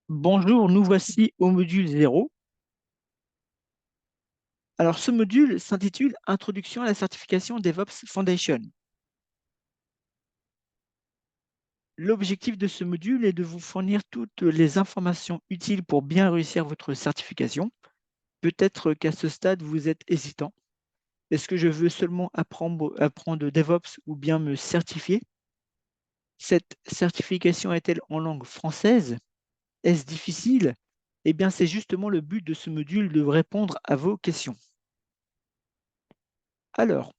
Bonjour, nous voici au module 0. Alors, ce module s'intitule Introduction à la certification DevOps Foundation. L'objectif de ce module est de vous fournir toutes les informations utiles pour bien réussir votre certification. Peut-être qu'à ce stade, vous êtes hésitant. Est-ce que je veux seulement apprendre DevOps ou bien me certifier? Cette certification est-elle en langue française? Est-ce difficile? Eh bien, c'est justement le but de ce module de répondre à vos questions. Alors,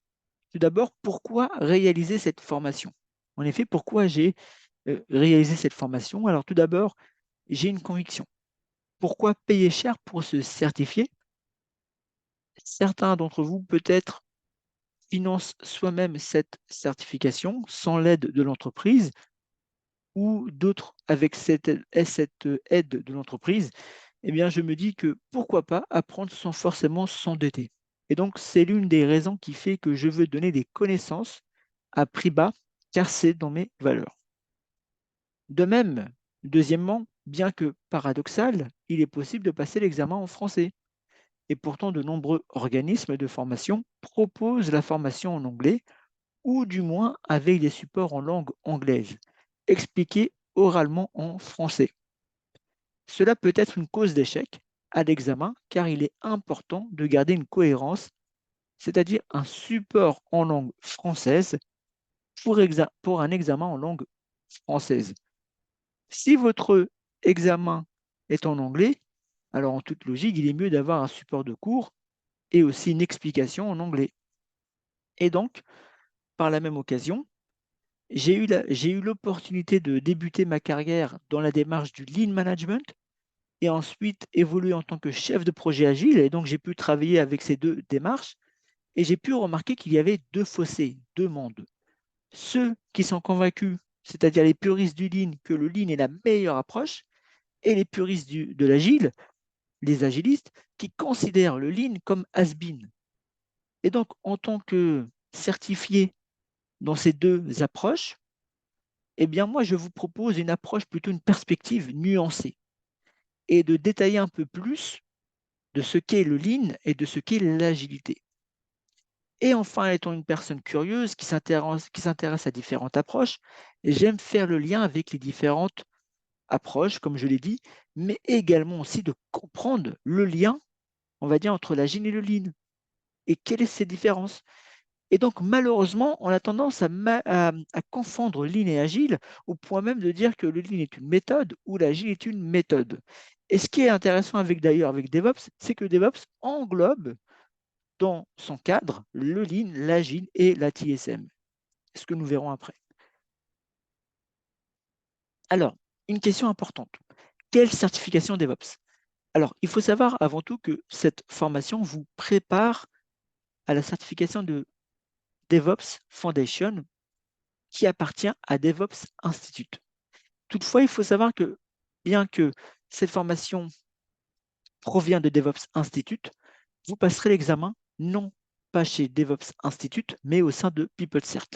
tout d'abord, pourquoi réaliser cette formation? En effet, pourquoi j'ai réalisé cette formation? Alors, tout d'abord, j'ai une conviction. Pourquoi payer cher pour se certifier? Certains d'entre vous, peut-être, financent soi-même cette certification sans l'aide de l'entreprise ou d'autres avec cette aide de l'entreprise. Eh bien, je me dis que pourquoi pas apprendre sans forcément s'endetter. Et donc, c'est l'une des raisons qui fait que je veux donner des connaissances à prix bas, car c'est dans mes valeurs. De même, deuxièmement, bien que paradoxal, il est possible de passer l'examen en français. Et pourtant, de nombreux organismes de formation proposent la formation en anglais, ou du moins avec des supports en langue anglaise, expliqués oralement en français. Cela peut être une cause d'échec à l'examen, car il est important de garder une cohérence, c'est-à-dire un support en langue française pour un examen en langue française. Si votre examen est en anglais, alors en toute logique, il est mieux d'avoir un support de cours et aussi une explication en anglais. Et donc, par la même occasion, j'ai eu l'opportunité de débuter ma carrière dans la démarche du lean management et ensuite évoluer en tant que chef de projet agile. Et donc, j'ai pu travailler avec ces deux démarches et j'ai pu remarquer qu'il y avait deux fossés, deux mondes. Ceux qui sont convaincus, c'est-à-dire les puristes du lean, que le lean est la meilleure approche, et les puristes de l'agile, les agilistes, qui considèrent le lean comme has-been. Et donc, en tant que certifié dans ces deux approches, eh bien, moi, je vous propose une approche, plutôt une perspective nuancée, et de détailler un peu plus de ce qu'est le lean et de ce qu'est l'agilité. Et enfin, étant une personne curieuse qui s'intéresse à différentes approches, j'aime faire le lien avec les différentes approches, comme je l'ai dit, mais également aussi de comprendre le lien, on va dire, entre l'agile et le lean. Et quelles sont ces différences? Et donc, malheureusement, on a tendance à confondre lean et agile, au point même de dire que le lean est une méthode ou l'agile est une méthode. Et ce qui est intéressant d'ailleurs avec DevOps, c'est que DevOps englobe dans son cadre le lean, l'agile et la TSM, ce que nous verrons après. Alors, une question importante. Quelle certification DevOps? Alors, il faut savoir avant tout que cette formation vous prépare à la certification de DevOps Foundation qui appartient à DevOps Institute. Toutefois, il faut savoir que bien que cette formation provient de DevOps Institute, vous passerez l'examen non pas chez DevOps Institute, mais au sein de PeopleCert.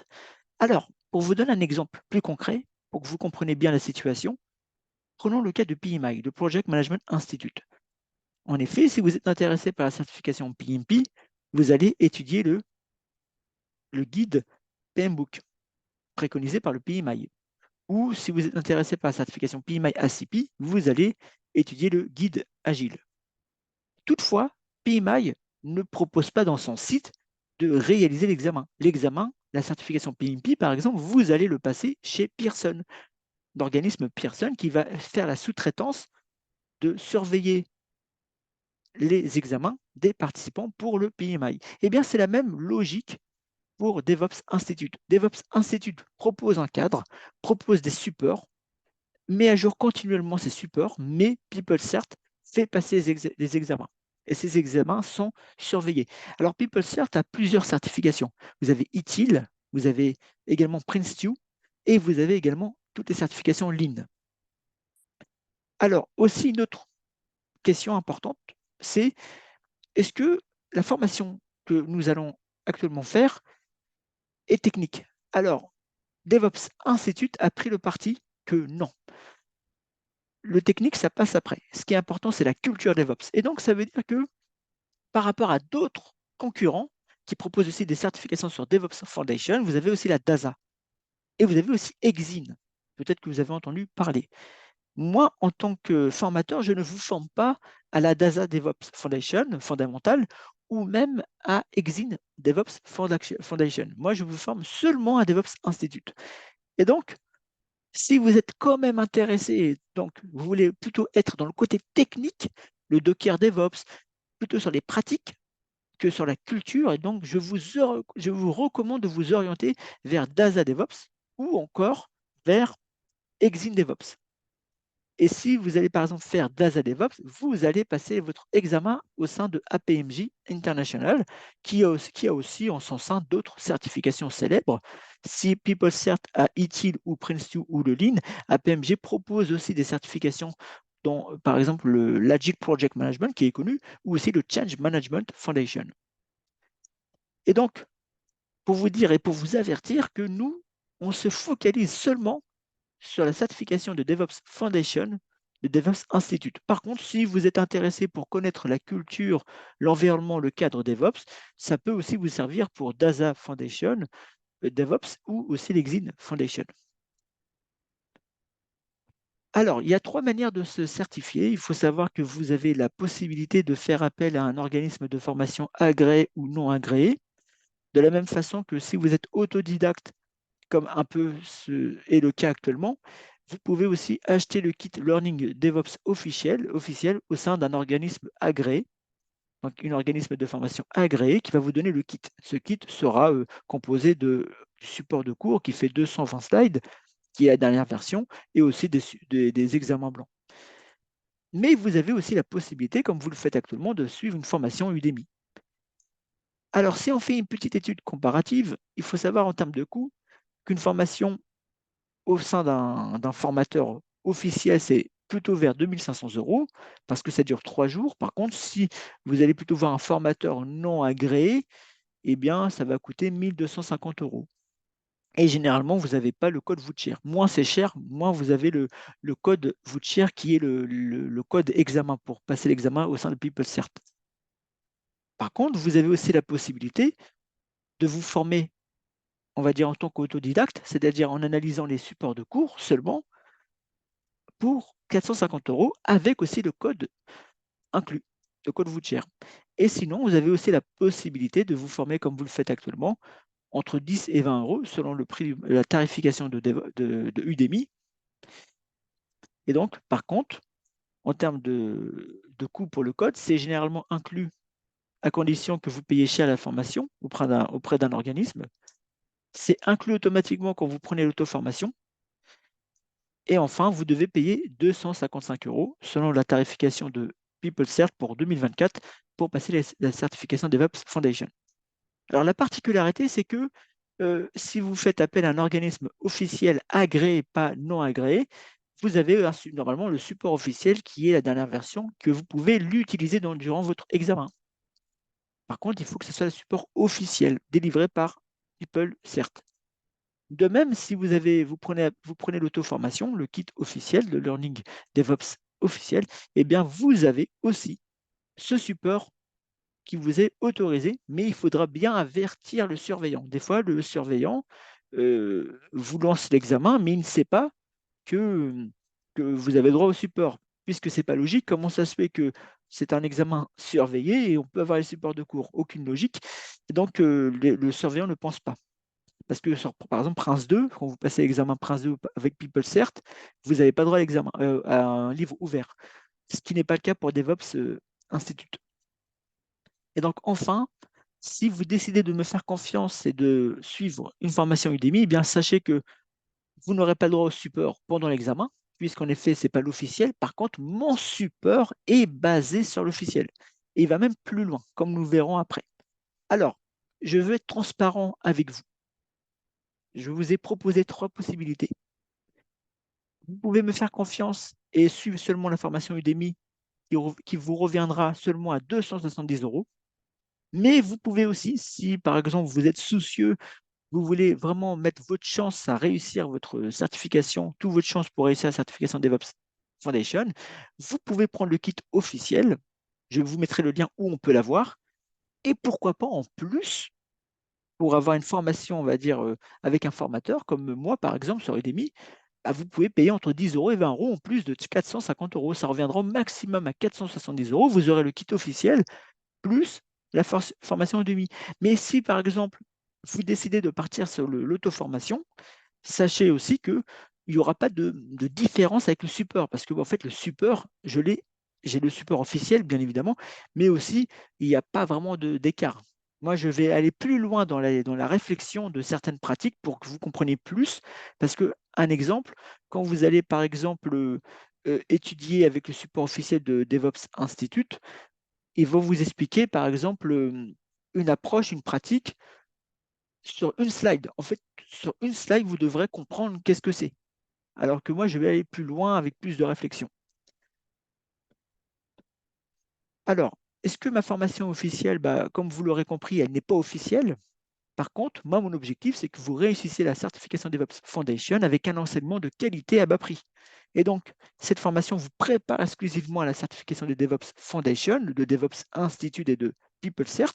Alors, pour vous donner un exemple plus concret, pour que vous compreniez bien la situation, prenons le cas de PMI, le Project Management Institute. En effet, si vous êtes intéressé par la certification PMP, vous allez étudier le guide PMBOK, préconisé par le PMI. Ou si vous êtes intéressé par la certification PMI ACP, vous allez étudier le guide Agile. Toutefois, PMI ne propose pas dans son site de réaliser l'examen. L'examen, la certification PMP, par exemple, vous allez le passer chez Pearson, l'organisme Pearson qui va faire la sous-traitance de surveiller les examens des participants pour le PMI. Eh bien, c'est la même logique pour DevOps Institute. DevOps Institute propose un cadre, propose des supports, met à jour continuellement ces supports, mais PeopleCert fait passer les examens. Et ces examens sont surveillés. Alors, PeopleCert a plusieurs certifications. Vous avez ITIL, vous avez également PrinceTu, et vous avez également toutes les certifications Lean. Alors, aussi une autre question importante, c'est est-ce que la formation que nous allons actuellement faire est technique? Alors, DevOps Institute a pris le parti que non. le technique, ça passe après. Ce qui est important, c'est la culture DevOps. Et donc, ça veut dire que par rapport à d'autres concurrents qui proposent aussi des certifications sur DevOps Foundation, vous avez aussi la DASA et vous avez aussi Exin. Peut-être que vous avez entendu parler. Moi, en tant que formateur, je ne vous forme pas à la DASA DevOps Foundation fondamentale ou même à Exin DevOps Foundation. Moi, je vous forme seulement à DevOps Institute. Et donc, si vous êtes quand même intéressé, donc vous voulez plutôt être dans le côté technique, le Docker DevOps, plutôt sur les pratiques que sur la culture, et donc je vous recommande de vous orienter vers DASA DevOps ou encore vers Exin DevOps. Et si vous allez par exemple faire DASA DevOps, vous allez passer votre examen au sein de APMJ International, qui a aussi en son sein d'autres certifications célèbres. Si PeopleCert a ITIL ou Prince2 ou le Lean, APMG propose aussi des certifications dont par exemple le Logic Project Management qui est connu, ou aussi le Change Management Foundation. Et donc, pour vous dire et pour vous avertir que nous, on se focalise seulement sur la certification de DevOps Foundation, de DevOps Institute. Par contre, si vous êtes intéressé pour connaître la culture, l'environnement, le cadre DevOps, ça peut aussi vous servir pour DASA Foundation, DevOps ou aussi l'Exin Foundation. Alors, il y a trois manières de se certifier. Il faut savoir que vous avez la possibilité de faire appel à un organisme de formation agréé ou non agréé. De la même façon que si vous êtes autodidacte, comme un peu ce est le cas actuellement, vous pouvez aussi acheter le kit Learning DevOps officiel au sein d'un organisme agréé, donc un organisme de formation agréé qui va vous donner le kit. Ce kit sera composé du support de cours qui fait 220 slides, qui est la dernière version, et aussi des examens blancs. Mais vous avez aussi la possibilité, comme vous le faites actuellement, de suivre une formation Udemy. Alors, si on fait une petite étude comparative, il faut savoir en termes de coût qu'une formation au sein d'un formateur officiel, c'est plutôt vers 2500 € parce que ça dure 3 jours. Par contre, si vous allez plutôt voir un formateur non agréé, eh bien, ça va coûter 1250 €. Et généralement, vous n'avez pas le code Voucher. Moins c'est cher, moins vous avez le code Voucher qui est le code examen pour passer l'examen au sein de PeopleCert. Par contre, vous avez aussi la possibilité de vous former, on va dire en tant qu'autodidacte, c'est-à-dire en analysant les supports de cours seulement, pour 450 € avec aussi le code inclus, le code Voucher. Et sinon, vous avez aussi la possibilité de vous former comme vous le faites actuellement, entre 10 et 20 € selon le prix, la tarification de Udemy. Et donc, par contre, en termes de coût pour le code, c'est généralement inclus à condition que vous payiez cher la formation auprès d'un organisme. C'est inclus automatiquement quand vous prenez l'auto-formation. Et enfin, vous devez payer 255 € selon la tarification de PeopleCert pour 2024 pour passer la certification DevOps Foundation. Alors, la particularité, c'est que si vous faites appel à un organisme officiel agréé, pas non agréé, vous avez normalement le support officiel qui est la dernière version que vous pouvez l'utiliser durant votre examen. Par contre, il faut que ce soit le support officiel délivré par PeopleCert. De même, si vous prenez l'auto-formation, le kit officiel de Learning DevOps officiel, eh bien, vous avez aussi ce support qui vous est autorisé, mais il faudra bien avertir le surveillant. Des fois, le surveillant vous lance l'examen, mais il ne sait pas que vous avez droit au support. Puisque ce n'est pas logique, comment ça se fait que c'est un examen surveillé et on peut avoir les supports de cours? Aucune logique. Et donc, le surveillant ne pense pas. Parce que, par exemple, Prince 2, quand vous passez l'examen Prince 2 avec PeopleCert, vous n'avez pas droit à l'examen, à un livre ouvert. Ce qui n'est pas le cas pour DevOps Institute. Et donc, enfin, si vous décidez de me faire confiance et de suivre une formation Udemy, eh bien, sachez que vous n'aurez pas le droit au support pendant l'examen, puisqu'en effet, ce n'est pas l'officiel. Par contre, mon support est basé sur l'officiel. Et il va même plus loin, comme nous verrons après. Alors, je veux être transparent avec vous. Je vous ai proposé trois possibilités. Vous pouvez me faire confiance et suivre seulement la formation Udemy qui vous reviendra seulement à 270 €. Mais vous pouvez aussi, si par exemple vous êtes soucieux, vous voulez vraiment mettre votre chance à réussir votre certification, toute votre chance pour réussir la certification DevOps Foundation, vous pouvez prendre le kit officiel. Je vous mettrai le lien où on peut l'avoir. Et pourquoi pas en plus, pour avoir une formation, on va dire, avec un formateur, comme moi par exemple sur Udemy, bah, vous pouvez payer entre 10 euros et 20 euros en plus de 450 euros. Ça reviendra au maximum à 470 euros. Vous aurez le kit officiel plus la formation Udemy. Mais si par exemple, vous décidez de partir sur l'auto-formation, sachez aussi qu'il n'y aura pas de différence avec le support, parce que en fait, le support, j'ai le support officiel, bien évidemment, mais aussi, il n'y a pas vraiment d'écart. Moi, je vais aller plus loin dans la réflexion de certaines pratiques pour que vous compreniez plus, parce que, un exemple, quand vous allez, par exemple, étudier avec le support officiel de DevOps Institute, ils vont vous expliquer, par exemple, une approche, une pratique sur une slide. En fait, sur une slide, vous devrez comprendre qu'est-ce que c'est. Alors que moi, je vais aller plus loin avec plus de réflexion. Alors, est-ce que ma formation officielle, bah, comme vous l'aurez compris, elle n'est pas officielle? Par contre, moi, mon objectif, c'est que vous réussissiez la certification DevOps Foundation avec un enseignement de qualité à bas prix. Et donc, cette formation vous prépare exclusivement à la certification de DevOps Foundation, de DevOps Institute et de PeopleCert.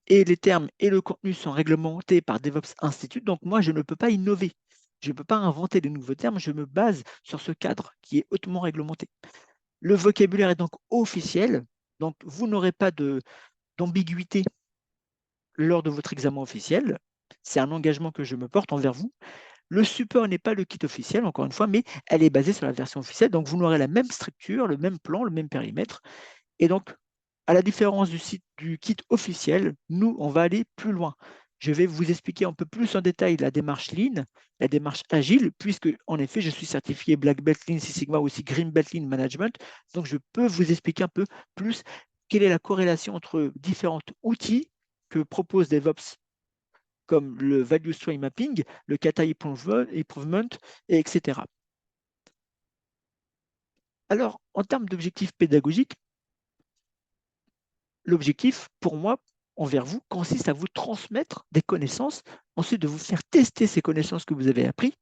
Et les termes et le contenu sont réglementés par DevOps Institute. Donc, moi, je ne peux pas innover. Je ne peux pas inventer de nouveaux termes. Je me base sur ce cadre qui est hautement réglementé. Le vocabulaire est donc officiel. Donc, vous n'aurez pas d'ambiguïté lors de votre examen officiel. C'est un engagement que je me porte envers vous. Le support n'est pas le kit officiel, encore une fois, mais elle est basée sur la version officielle. Donc, vous n'aurez la même structure, le même plan, le même périmètre. Et donc, à la différence du kit officiel, nous, on va aller plus loin. Je vais vous expliquer un peu plus en détail la démarche Lean, la démarche agile, puisque, en effet, je suis certifié Black Belt Lean Six Sigma, aussi Green Belt Lean Management. Donc, je peux vous expliquer un peu plus quelle est la corrélation entre différents outils que propose DevOps, comme le Value Stream Mapping, le Kata Improvement, etc. Alors, en termes d'objectifs pédagogiques, l'objectif, pour moi, envers vous, consiste à vous transmettre des connaissances, ensuite de vous faire tester ces connaissances que vous avez apprises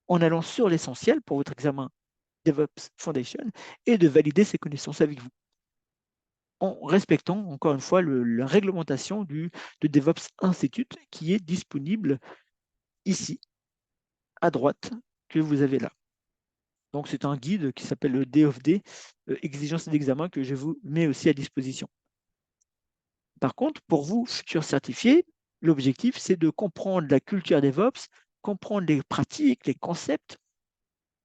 en allant sur l'essentiel pour votre examen DevOps Foundation et de valider ces connaissances avec vous, en respectant, encore une fois, la réglementation de DevOps Institute qui est disponible ici, à droite, que vous avez là. Donc, c'est un guide qui s'appelle le D of D, exigences d'examen, que je vous mets aussi à disposition. Par contre, pour vous, futurs certifiés, l'objectif, c'est de comprendre la culture DevOps, comprendre les pratiques, les concepts,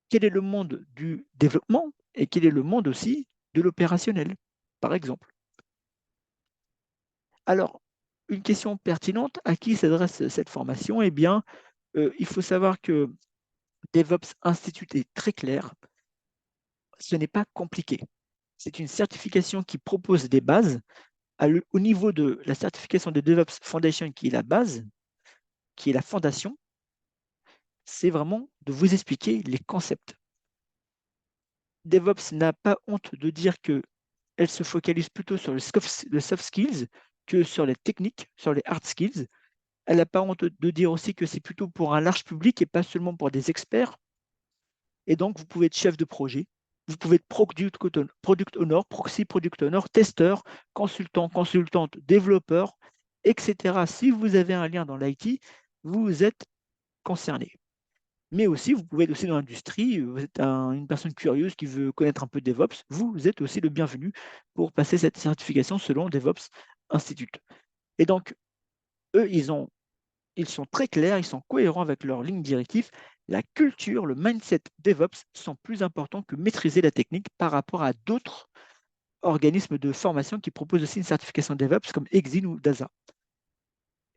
quel est le monde du développement et quel est le monde aussi de l'opérationnel, par exemple. Alors, une question pertinente, à qui s'adresse cette formation? Eh bien, il faut savoir que DevOps Institute est très clair, ce n'est pas compliqué. C'est une certification qui propose des bases. Au niveau de la certification de DevOps Foundation, qui est la base, qui est la fondation, c'est vraiment de vous expliquer les concepts. DevOps n'a pas honte de dire qu'elle se focalise plutôt sur le soft skills que sur les techniques, sur les hard skills. Elle n'a pas honte de dire aussi que c'est plutôt pour un large public et pas seulement pour des experts. Et donc, vous pouvez être chef de projet, vous pouvez être product owner, proxy product owner, testeur, consultant, consultante, développeur, etc. Si vous avez un lien dans l'IT, vous êtes concerné. Mais aussi, vous pouvez être aussi dans l'industrie, vous êtes une personne curieuse qui veut connaître un peu DevOps, vous êtes aussi le bienvenu pour passer cette certification selon DevOps Institute. Et donc, eux, ils sont très clairs, ils sont cohérents avec leur ligne directive. La culture, le mindset DevOps sont plus importants que maîtriser la technique par rapport à d'autres organismes de formation qui proposent aussi une certification DevOps comme Exin ou DASA.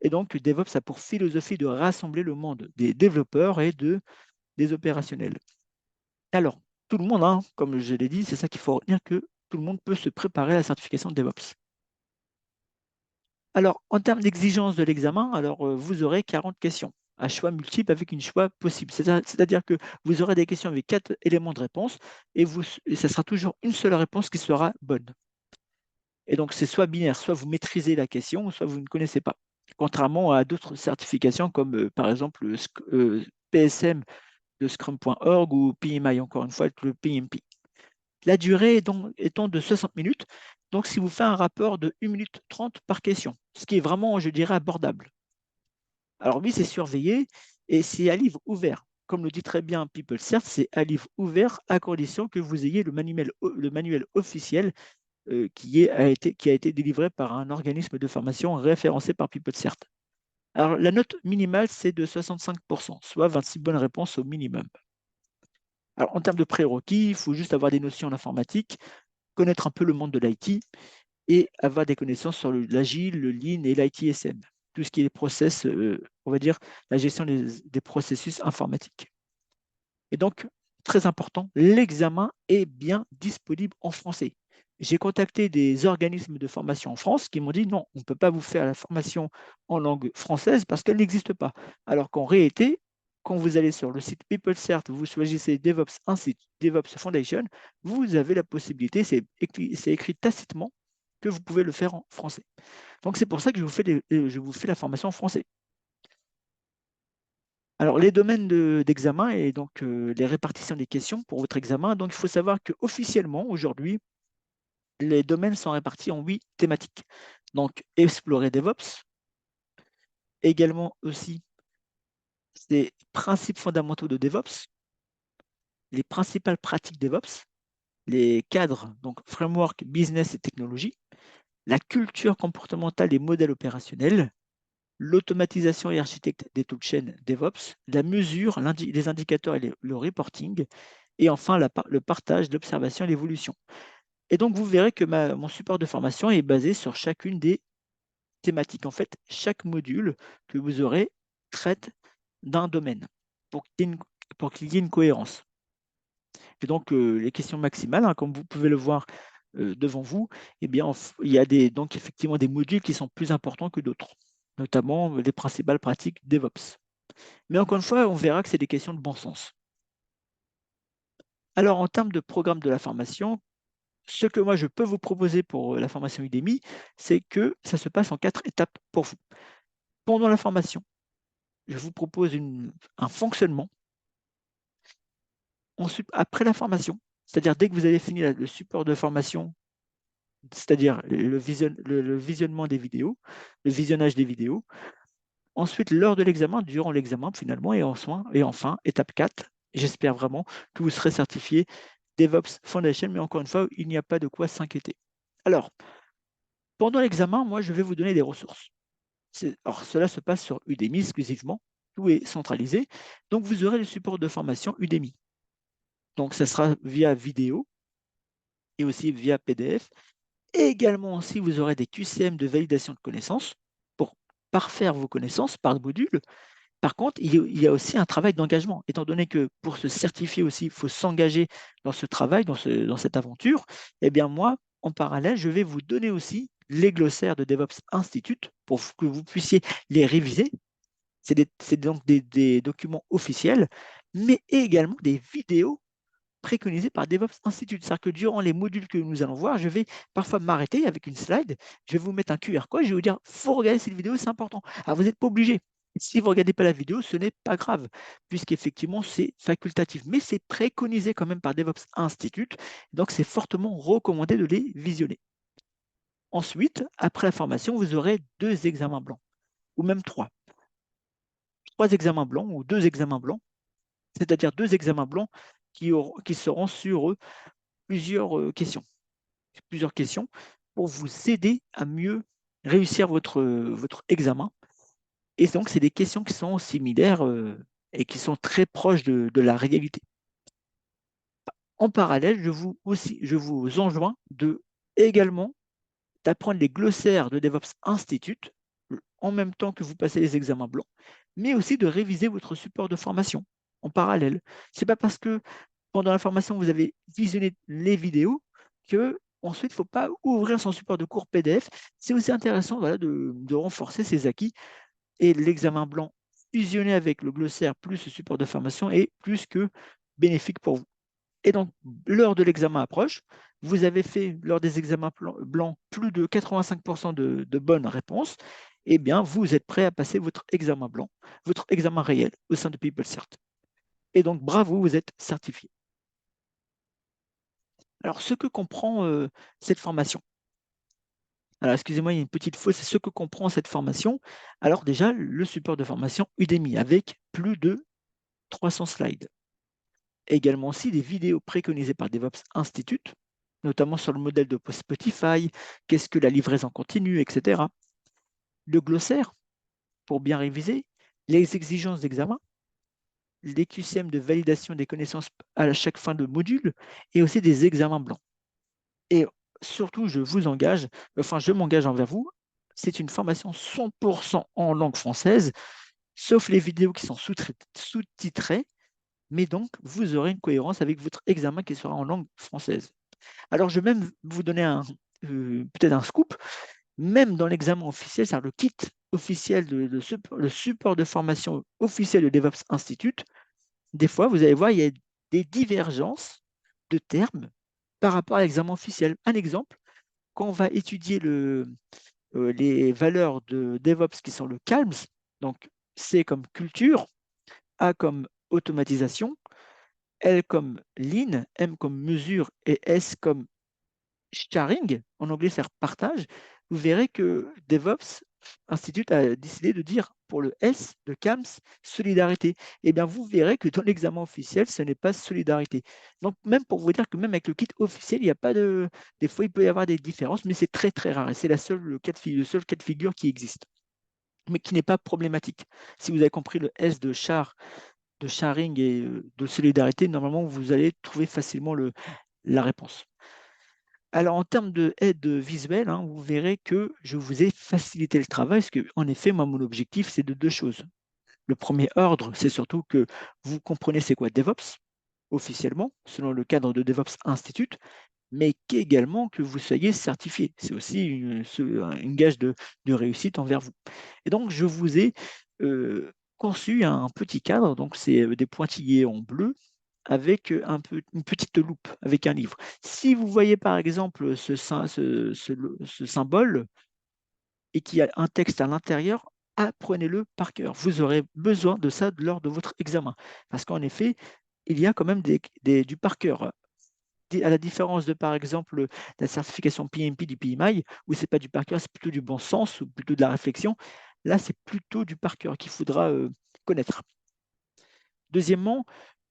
Et donc, DevOps a pour philosophie de rassembler le monde des développeurs et des opérationnels. Alors, tout le monde, hein, comme je l'ai dit, c'est ça qu'il faut retenir, que tout le monde peut se préparer à la certification de DevOps. Alors, en termes d'exigence de l'examen, alors vous aurez 40 questions à choix multiples avec une choix possible. C'est-à-dire que vous aurez des questions avec 4 éléments de réponse et ça sera toujours une seule réponse qui sera bonne. Et donc, c'est soit binaire, soit vous maîtrisez la question, soit vous ne connaissez pas. Contrairement à d'autres certifications comme par exemple PSM de Scrum.org ou PMI, encore une fois, avec le PMP. La durée étant de 60 minutes, donc si vous faites un rapport de 1 minute 30 par question, ce qui est vraiment, je dirais, abordable. Alors oui, c'est surveillé et c'est à livre ouvert. Comme le dit très bien PeopleCert, c'est à livre ouvert à condition que vous ayez le manuel officiel qui a été délivré par un organisme de formation référencé par PeopleCert. Alors la note minimale, c'est de 65%, soit 26 bonnes réponses au minimum. Alors en termes de prérequis, il faut juste avoir des notions en informatique, connaître un peu le monde de l'IT et avoir des connaissances sur l'agile, le lean et l'ITSM, tout ce qui est les process, on va dire la gestion des processus informatiques. Et donc, très important, l'examen est bien disponible en français. J'ai contacté des organismes de formation en France qui m'ont dit non, on ne peut pas vous faire la formation en langue française parce qu'elle n'existe pas. Alors qu'en réalité, quand vous allez sur le site PeopleCert, vous choisissez DevOps Institute, DevOps Foundation, vous avez la possibilité, c'est écrit tacitement, que vous pouvez le faire en français. Donc c'est pour ça que je vous fais la formation en français. Alors, les domaines d'examen et donc les répartitions des questions pour votre examen. Donc, il faut savoir qu'officiellement, aujourd'hui, les domaines sont répartis en 8 thématiques. Donc, explorer DevOps, également aussi les principes fondamentaux de DevOps, les principales pratiques DevOps, les cadres, donc framework, business et technologie, la culture comportementale et modèles opérationnels, l'automatisation et architecte des toolchains DevOps, la mesure, les indicateurs et le reporting, et enfin le partage, l'observation et l'évolution. Et donc, vous verrez que mon support de formation est basé sur chacune des thématiques. En fait, chaque module que vous aurez traite d'un domaine pour qu'il y ait une cohérence. Et donc, les questions maximales, hein, comme vous pouvez le voir devant vous, eh bien, il y a donc effectivement des modules qui sont plus importants que d'autres, notamment les principales pratiques DevOps. Mais encore une fois, on verra que c'est des questions de bon sens. Alors, en termes de programme de la formation, ce que moi je peux vous proposer pour la formation Udemy, c'est que ça se passe en 4 étapes pour vous. Pendant la formation, je vous propose un fonctionnement. Ensuite, après la formation, c'est-à-dire dès que vous avez fini le support de formation, c'est-à-dire le visionnement des vidéos, le visionnage des vidéos. Ensuite, lors de l'examen, durant l'examen finalement, et enfin, étape 4, j'espère vraiment que vous serez certifié DevOps Foundation, mais encore une fois, il n'y a pas de quoi s'inquiéter. Alors, pendant l'examen, moi, je vais vous donner des ressources. Alors, cela se passe sur Udemy exclusivement, tout est centralisé. Donc, vous aurez le support de formation Udemy. Donc, ça sera via vidéo et aussi via PDF. Et également aussi, vous aurez des QCM de validation de connaissances pour parfaire vos connaissances par module. Par contre, il y a aussi un travail d'engagement, étant donné que pour se certifier aussi, il faut s'engager dans ce travail, dans cette aventure. Eh bien, moi, en parallèle, je vais vous donner aussi les glossaires de DevOps Institute pour que vous puissiez les réviser. C'est donc des documents officiels, mais également des vidéos préconisées par DevOps Institute. C'est-à-dire que durant les modules que nous allons voir, je vais parfois m'arrêter avec une slide, je vais vous mettre un QR code, je vais vous dire, il faut regarder cette vidéo, c'est important. Alors, vous n'êtes pas obligé. Si vous ne regardez pas la vidéo, ce n'est pas grave, puisqu'effectivement, c'est facultatif, mais c'est préconisé quand même par DevOps Institute, donc c'est fortement recommandé de les visionner. Ensuite, après la formation, vous aurez 2 examens blancs, ou même 3. 3 examens blancs ou 2 examens blancs, c'est-à-dire 2 examens blancs qui seront sur plusieurs questions pour vous aider à mieux réussir votre examen. Et donc, c'est des questions qui sont similaires et qui sont très proches de la réalité. En parallèle, je vous enjoins également d'apprendre les glossaires de DevOps Institute en même temps que vous passez les examens blancs, mais aussi de réviser votre support de formation en parallèle. Ce n'est pas parce que pendant la formation, vous avez visionné les vidéos que ensuite, il ne faut pas ouvrir son support de cours PDF. C'est aussi intéressant voilà, de renforcer ses acquis et l'examen blanc fusionné avec le glossaire plus le support de formation est plus que bénéfique pour vous. Et donc, l'heure de l'examen approche. Vous avez fait, lors des examens blancs, plus de 85% de bonnes réponses. Eh bien, vous êtes prêt à passer votre examen blanc, votre examen réel au sein de PeopleCert. Et donc, bravo, vous êtes certifié. Alors, ce que comprend cette formation. Alors, excusez-moi, il y a une petite faute, c'est ce que comprend cette formation. Alors déjà, le support de formation Udemy avec plus de 300 slides. Également aussi des vidéos préconisées par DevOps Institute, notamment sur le modèle de Spotify, qu'est-ce que la livraison continue, etc. Le glossaire, pour bien réviser, les exigences d'examen, les QCM de validation des connaissances à chaque fin de module, et aussi des examens blancs. Et surtout, je m'engage envers vous, c'est une formation 100% en langue française, sauf les vidéos qui sont sous-titrées, mais donc vous aurez une cohérence avec votre examen qui sera en langue française. Alors, je vais même vous donner peut-être un scoop, même dans l'examen officiel, c'est-à-dire le kit officiel, le support de formation officiel de DevOps Institute, des fois, vous allez voir, il y a des divergences de termes par rapport à l'examen officiel. Un exemple, quand on va étudier les valeurs de DevOps qui sont le CALMS, donc C comme culture, A comme automatisation, L comme lean, M comme mesure et S comme sharing, en anglais c'est partage, vous verrez que DevOps Institute a décidé de dire pour le S de CAMS, solidarité. Eh bien, vous verrez que dans l'examen officiel, ce n'est pas solidarité. Donc, même pour vous dire que même avec le kit officiel, il n'y a pas de. Des fois, il peut y avoir des différences, mais c'est très, très rare. Et c'est le seul cas de figure qui existe, mais qui n'est pas problématique. Si vous avez compris le S de char, de sharing et de solidarité, normalement, vous allez trouver facilement la réponse. Alors, en termes d'aide visuelle, hein, vous verrez que je vous ai facilité le travail, parce qu'en effet, moi, mon objectif, c'est de deux choses. Le premier ordre, c'est surtout que vous compreniez c'est quoi DevOps, officiellement, selon le cadre de DevOps Institute, mais qu'également que vous soyez certifié. C'est aussi une gage de réussite envers vous. Et donc, je vous ai conçu un petit cadre, donc c'est des pointillés en bleu, avec une petite loupe, avec un livre. Si vous voyez par exemple ce symbole et qu'il y a un texte à l'intérieur, apprenez-le par cœur. Vous aurez besoin de ça lors de votre examen. Parce qu'en effet, il y a quand même du par cœur. À la différence de, par exemple, la certification PMP du PMI, où ce n'est pas du par cœur, c'est plutôt du bon sens ou plutôt de la réflexion. Là, c'est plutôt du par cœur qu'il faudra connaître. Deuxièmement,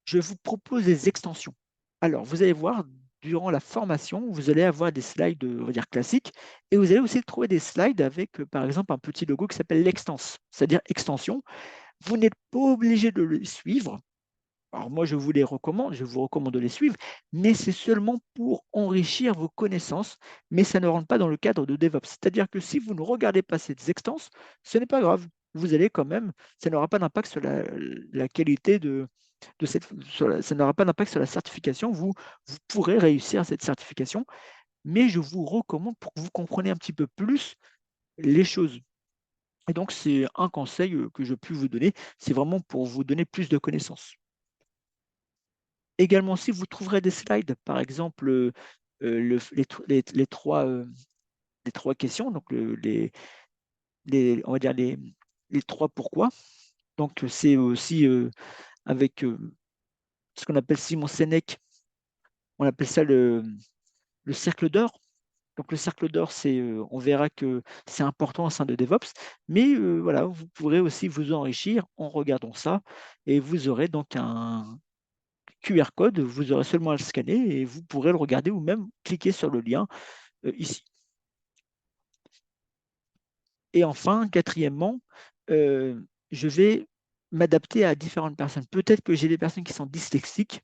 je vous propose des extensions. Alors, vous allez voir, durant la formation, vous allez avoir des slides, on va dire, classiques, et vous allez aussi trouver des slides avec, par exemple, un petit logo qui s'appelle l'extense, c'est-à-dire extension. Vous n'êtes pas obligé de le suivre. Alors moi, je vous recommande de les suivre, mais c'est seulement pour enrichir vos connaissances, mais ça ne rentre pas dans le cadre de DevOps. C'est-à-dire que si vous ne regardez pas ces extenses, ce n'est pas grave. Vous allez quand même, ça n'aura pas d'impact sur la qualité ça n'aura pas d'impact sur la certification. Vous pourrez réussir cette certification, mais je vous recommande pour que vous compreniez un petit peu plus les choses. Et donc, c'est un conseil que je peux vous donner, c'est vraiment pour vous donner plus de connaissances. Également, si vous trouverez des slides, par exemple, les trois questions, donc on va dire les trois pourquoi. Donc, c'est aussi avec ce qu'on appelle Simon Sénèque, on appelle ça le cercle d'or. Donc, le cercle d'or, on verra que c'est important au sein de DevOps, mais voilà, vous pourrez aussi vous enrichir en regardant ça et vous aurez donc un QR code, vous aurez seulement à le scanner et vous pourrez le regarder ou même cliquer sur le lien ici. Et enfin, quatrièmement, je vais m'adapter à différentes personnes. Peut-être que j'ai des personnes qui sont dyslexiques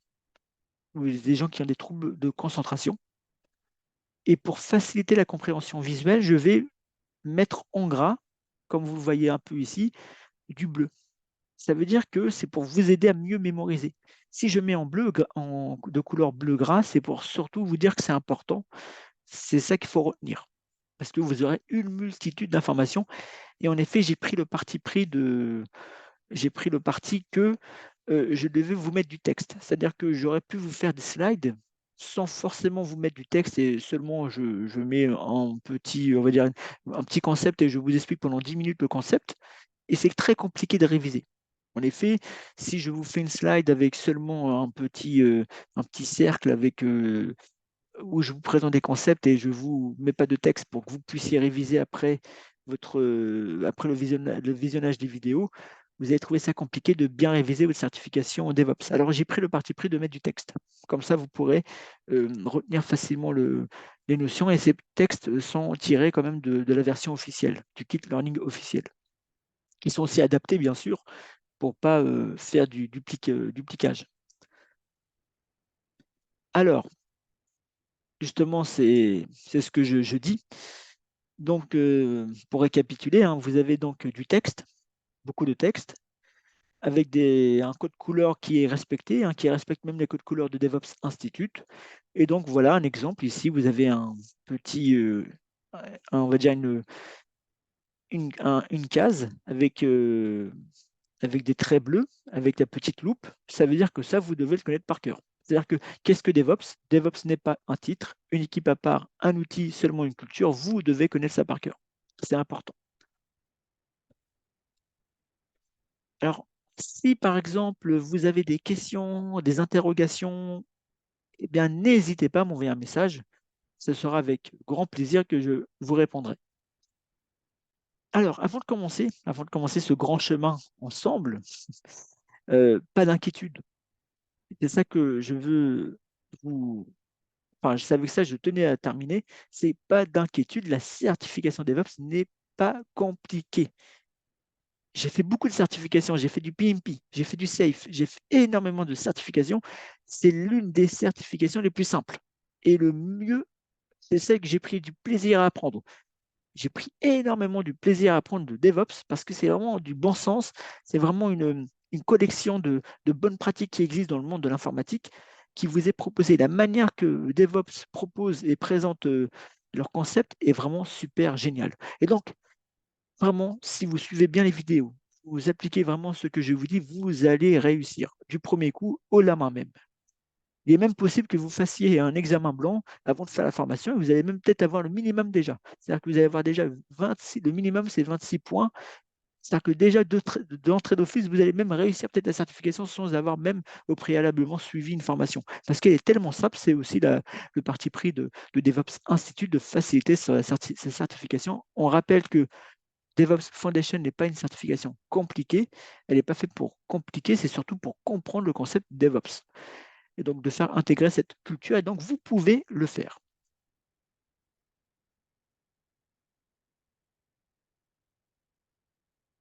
ou des gens qui ont des troubles de concentration. Et pour faciliter la compréhension visuelle, je vais mettre en gras, comme vous le voyez un peu ici, du bleu. Ça veut dire que c'est pour vous aider à mieux mémoriser. Si je mets en bleu, de couleur bleu gras, c'est pour surtout vous dire que c'est important. C'est ça qu'il faut retenir. Parce que vous aurez une multitude d'informations. Et en effet, j'ai pris le parti que je devais vous mettre du texte. C'est-à-dire que j'aurais pu vous faire des slides sans forcément vous mettre du texte et seulement je mets un petit, on va dire, un petit concept et je vous explique pendant 10 minutes le concept. Et c'est très compliqué de réviser. En effet, si je vous fais une slide avec seulement un petit cercle avec, où je vous présente des concepts et je ne vous mets pas de texte pour que vous puissiez réviser après, après le visionnage des vidéos, vous allez trouver ça compliqué de bien réviser votre certification en DevOps. Alors j'ai pris le parti pris de mettre du texte. Comme ça, vous pourrez retenir facilement les notions et ces textes sont tirés quand même de la version officielle, du kit learning officiel, qui sont aussi adaptés bien sûr pour ne pas faire du duplicage. Alors, justement, c'est ce que je dis. Donc, pour récapituler, hein, vous avez donc du texte, beaucoup de texte, avec un code couleur qui est respecté, hein, qui respecte même les codes couleurs de DevOps Institute. Et donc, voilà un exemple. Ici, vous avez un petit, on va dire une case avec des traits bleus, avec la petite loupe. Ça veut dire que ça, vous devez le connaître par cœur. C'est-à-dire que qu'est-ce que DevOps? DevOps n'est pas un titre, une équipe à part, un outil, seulement une culture. Vous devez connaître ça par cœur. C'est important. Alors, si par exemple, vous avez des questions, des interrogations, eh bien, n'hésitez pas à m'envoyer un message. Ce sera avec grand plaisir que je vous répondrai. Alors, avant de commencer ce grand chemin ensemble, pas d'inquiétude. C'est ça que je veux vous. Enfin, je savais que ça, je tenais à terminer. C'est pas d'inquiétude. La certification DevOps n'est pas compliquée. J'ai fait beaucoup de certifications, j'ai fait du PMP, j'ai fait du SAFe, j'ai fait énormément de certifications. C'est l'une des certifications les plus simples. Et le mieux, c'est celle que j'ai pris du plaisir à apprendre. J'ai pris énormément du plaisir à apprendre de DevOps parce que c'est vraiment du bon sens, c'est vraiment une collection de bonnes pratiques qui existent dans le monde de l'informatique qui vous est proposée. La manière que DevOps propose et présente leur concept est vraiment super géniale. Et donc, vraiment, si vous suivez bien les vidéos, vous appliquez vraiment ce que je vous dis, vous allez réussir du premier coup, haut la main même. Il est même possible que vous fassiez un examen blanc avant de faire la formation et vous allez même peut-être avoir le minimum déjà. C'est-à-dire que vous allez avoir déjà 26, le minimum c'est 26 points. C'est-à-dire que déjà d'entrée d'office, vous allez même réussir peut-être la certification sans avoir même au préalablement suivi une formation. Parce qu'elle est tellement simple, c'est aussi le parti pris de DevOps Institute de faciliter sa certification. On rappelle que DevOps Foundation n'est pas une certification compliquée, elle n'est pas faite pour compliquer, c'est surtout pour comprendre le concept DevOps. Et donc de faire intégrer cette culture, et donc vous pouvez le faire.